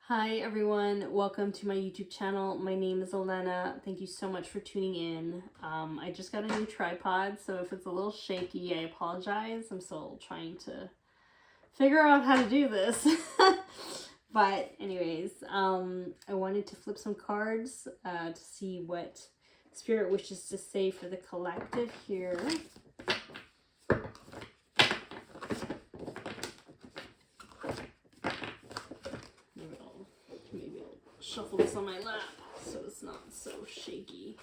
Hi everyone, welcome to my YouTube channel. My name is Ellena. Thank you so much for tuning in. I just got a new tripod, so if it's a little shaky, I apologize. I'm still trying to figure out how to do this. But anyways, I wanted to flip some cards to see what Spirit wishes to say for the collective here. Maybe I'll shuffle this on my lap so it's not so shaky.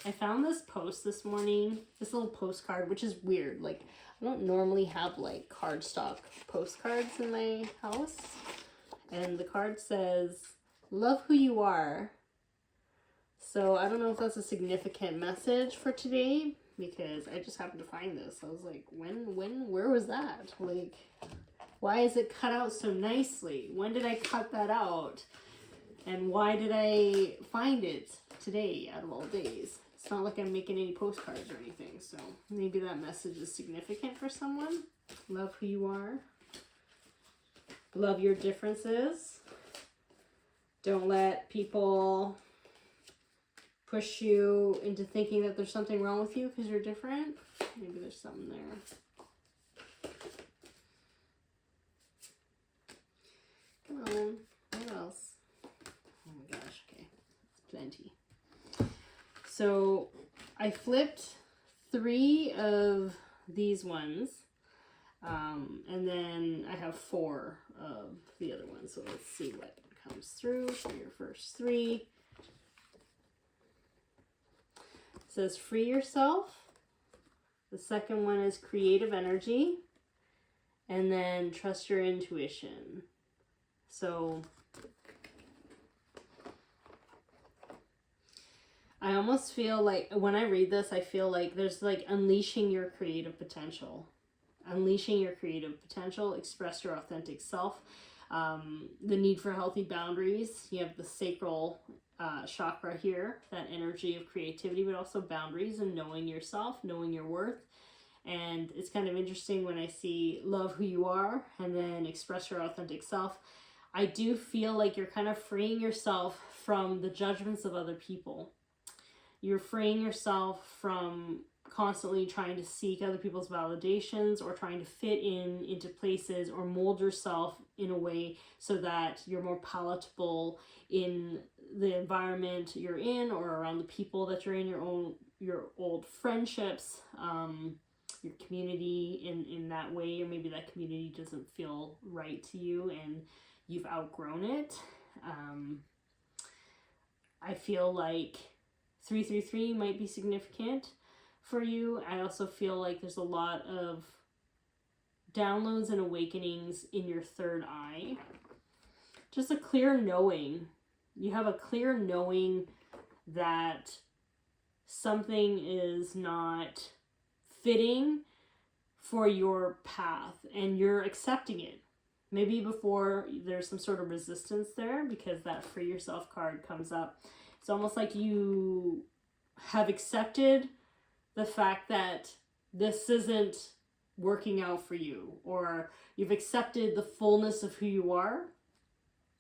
I found this post this morning, this little postcard, which is weird. Like, I don't normally have like cardstock postcards in my house. And the card says, "Love who you are." So I don't know if that's a significant message for today, because I just happened to find this. I was like, where was that? Like, why is it cut out so nicely? When did I cut that out? And why did I find it today out of all days? It's not like I'm making any postcards or anything, so maybe that message is significant for someone. Love who you are. Love your differences. Don't let people push you into thinking that there's something wrong with you because you're different. Maybe there's something there. Come on. What else? Oh my gosh. Okay. It's plenty. So I flipped 3 of these ones. And then I have 4 of the other ones. So let's see what comes through for your first 3. It says free yourself. The second one is creative energy. And then trust your intuition. So I almost feel like when I read this, I feel like there's like unleashing your creative potential. Unleashing your creative potential, express your authentic self. The need for healthy boundaries. You have the sacral chakra here, that energy of creativity, but also boundaries and knowing yourself, knowing your worth. And it's kind of interesting when I see love who you are and then express your authentic self. I do feel like you're kind of freeing yourself from the judgments of other people. You're freeing yourself from constantly trying to seek other people's validations or trying to fit into places or mold yourself in a way so that you're more palatable in the environment you're in or around the people that you're in, your old friendships, your community in that way, or maybe that community doesn't feel right to you and you've outgrown it. I feel like 333 might be significant for you. I also feel like there's a lot of downloads and awakenings in your third eye. Just a clear knowing. You have a clear knowing that something is not fitting for your path and you're accepting it. Maybe before there's some sort of resistance there because that free yourself card comes up. It's almost like you have accepted the fact that this isn't working out for you, or you've accepted the fullness of who you are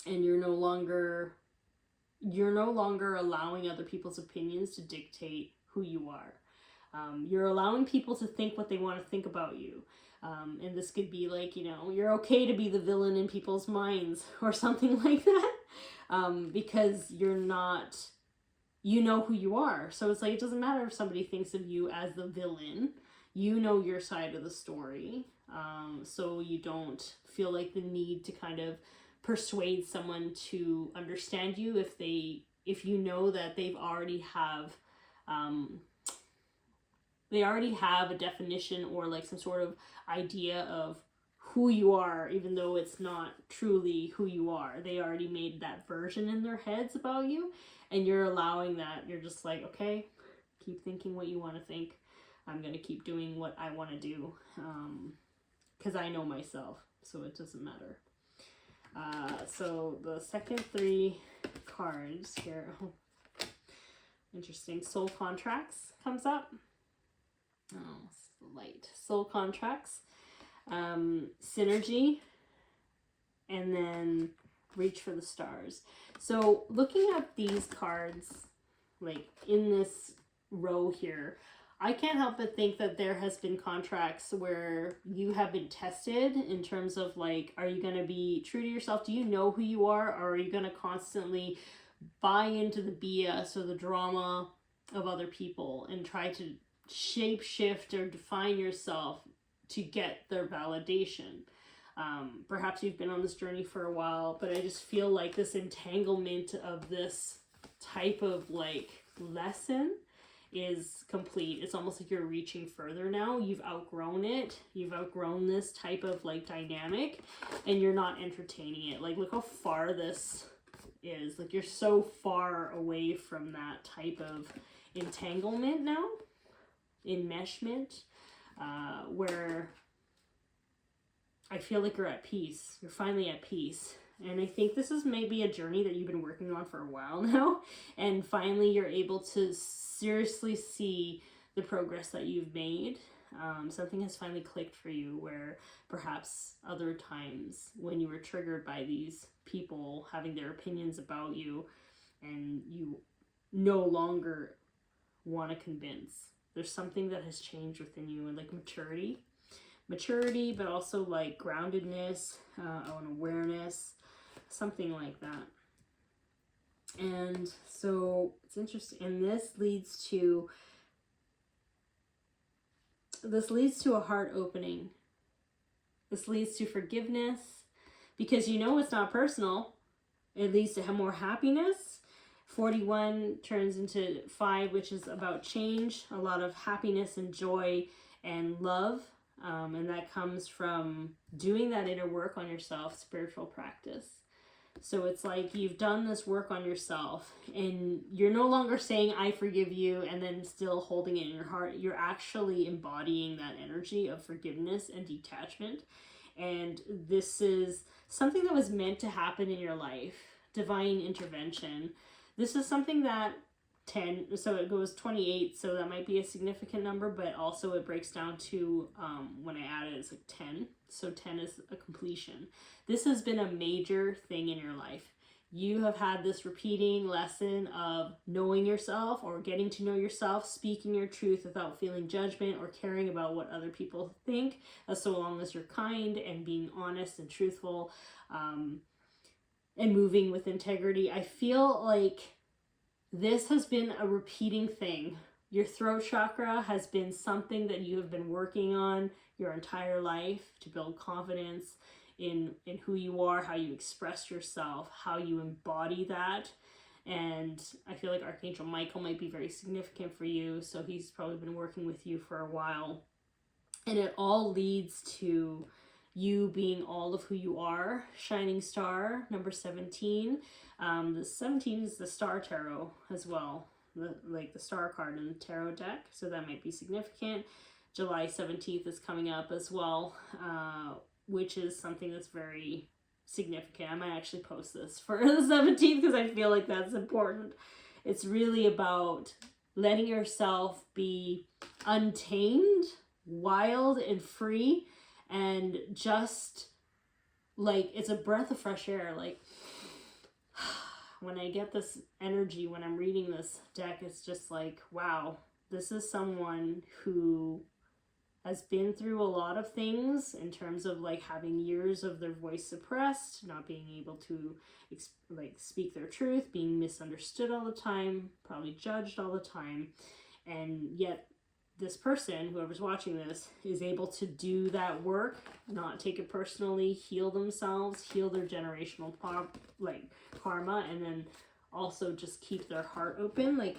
and you're no longer allowing other people's opinions to dictate who you are. You're allowing people to think what they want to think about you. And this could be like, you're okay to be the villain in people's minds or something like that. Because you're not, you know who you are. So it's like, it doesn't matter if somebody thinks of you as the villain. You know your side of the story. So you don't feel like the need to kind of persuade someone to understand you if you know that they already have a definition or like some sort of idea of who you are, even though it's not truly who you are. They already made that version in their heads about you, and you're allowing that. You're just like, okay, keep thinking what you want to think. I'm going to keep doing what I want to do because I know myself, so it doesn't matter. So the second 3 cards here, interesting, soul contracts comes up. Oh, it's the light. Soul contracts. synergy, and then reach for the stars. So looking at these cards, like in this row here, I can't help but think that there has been contracts where you have been tested in terms of like, are you going to be true to yourself? Do you know who you are? Or are you going to constantly buy into the BS or the drama of other people and try to shape shift or define yourself to get their validation? Perhaps you've been on this journey for a while, but I just feel like this entanglement of this type of like lesson is complete. It's almost like you're reaching further now. You've outgrown it. You've outgrown this type of like dynamic, and you're not entertaining it. Like, look how far this is. Like, you're so far away from that type of entanglement now, enmeshment, where I feel like you're at peace. You're finally at peace. And I think this is maybe a journey that you've been working on for a while now. And finally you're able to seriously see the progress that you've made. Something has finally clicked for you, where perhaps other times when you were triggered by these people having their opinions about you, and you no longer want to convince. There's something that has changed within you, and like maturity, but also like groundedness, an awareness, something like that. And so it's interesting, and this leads to a heart opening. This leads to forgiveness, because you know it's not personal. It leads to more happiness. 41 turns into 5, which is about change, a lot of happiness and joy and love. And that comes from doing that inner work on yourself, spiritual practice. So it's like you've done this work on yourself, and you're no longer saying, I forgive you, and then still holding it in your heart. You're actually embodying that energy of forgiveness and detachment. And this is something that was meant to happen in your life, divine intervention. This is something that 10, so it goes 28, so that might be a significant number, but also it breaks down to, when I add it, it's like 10. So 10 is a completion. This has been a major thing in your life. You have had this repeating lesson of knowing yourself, or getting to know yourself, speaking your truth without feeling judgment or caring about what other people think, so long as you're kind and being honest and truthful, and moving with integrity. I feel like this has been a repeating thing. Your throat chakra has been something that you have been working on your entire life to build confidence in who you are, how you express yourself, how you embody that. And I feel like Archangel Michael might be very significant for you, so he's probably been working with you for a while. And it all leads to you being all of who you are. Shining Star, number 17. The 17 is the Star Tarot as well, like the Star card in the tarot deck, so that might be significant. July 17th is coming up as well, which is something that's very significant. I might actually post this for the 17th because I feel like that's important. It's really about letting yourself be untamed, wild, and free, and just like it's a breath of fresh air. Like, when I get this energy when I'm reading this deck, it's just like, wow, this is someone who has been through a lot of things in terms of like having years of their voice suppressed, not being able to like speak their truth, being misunderstood all the time, probably judged all the time. And yet this person, whoever's watching this, is able to do that work, not take it personally, heal themselves, heal their generational karma, and then also just keep their heart open. Like,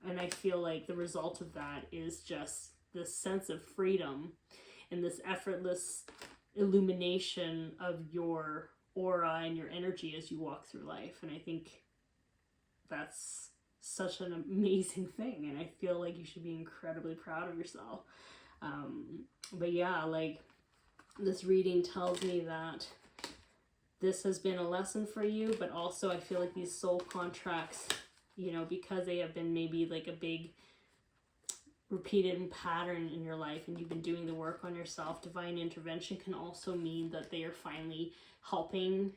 and I feel like the result of that is just this sense of freedom and this effortless illumination of your aura and your energy as you walk through life. And I think that's such an amazing thing, and I feel like you should be incredibly proud of yourself. But yeah, like, this reading tells me that this has been a lesson for you, but also I feel like these soul contracts, you know, because they have been maybe like a big repeated pattern in your life and you've been doing the work on yourself, divine intervention can also mean that they are finally helping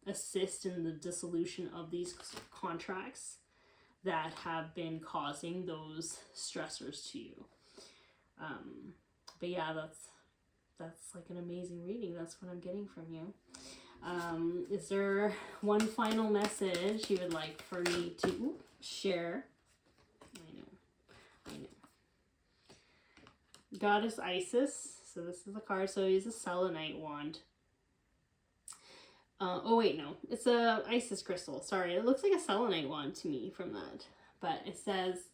assist in the dissolution of these contracts that have been causing those stressors to you. But yeah, that's like an amazing reading. That's what I'm getting from you. Is there one final message you would like for me to share? I know. Goddess Isis. So this is a card. So he's a selenite wand. Oh wait, no. It's a Isis crystal. Sorry, it looks like a selenite wand to me from that. But it says,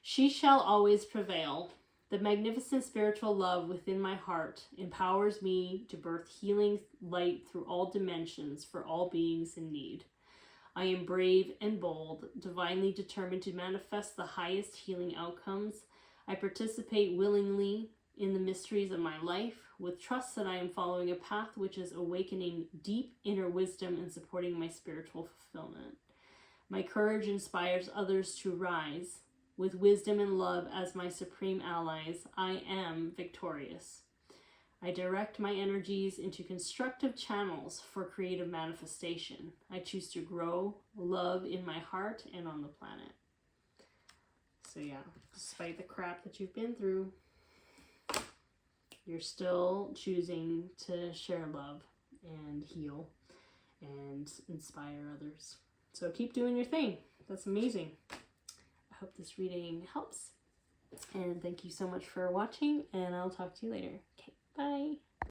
"She shall always prevail. The magnificent spiritual love within my heart empowers me to birth healing light through all dimensions for all beings in need. I am brave and bold, divinely determined to manifest the highest healing outcomes. I participate willingly in the mysteries of my life, with trust that I am following a path which is awakening deep inner wisdom and supporting my spiritual fulfillment. My courage inspires others to rise. With wisdom and love as my supreme allies, I am victorious. I direct my energies into constructive channels for creative manifestation. I choose to grow love in my heart and on the planet." So yeah, despite the crap that you've been through, you're still choosing to share love and heal and inspire others. So keep doing your thing. That's amazing. I hope this reading helps. And thank you so much for watching, and I'll talk to you later. Okay, bye.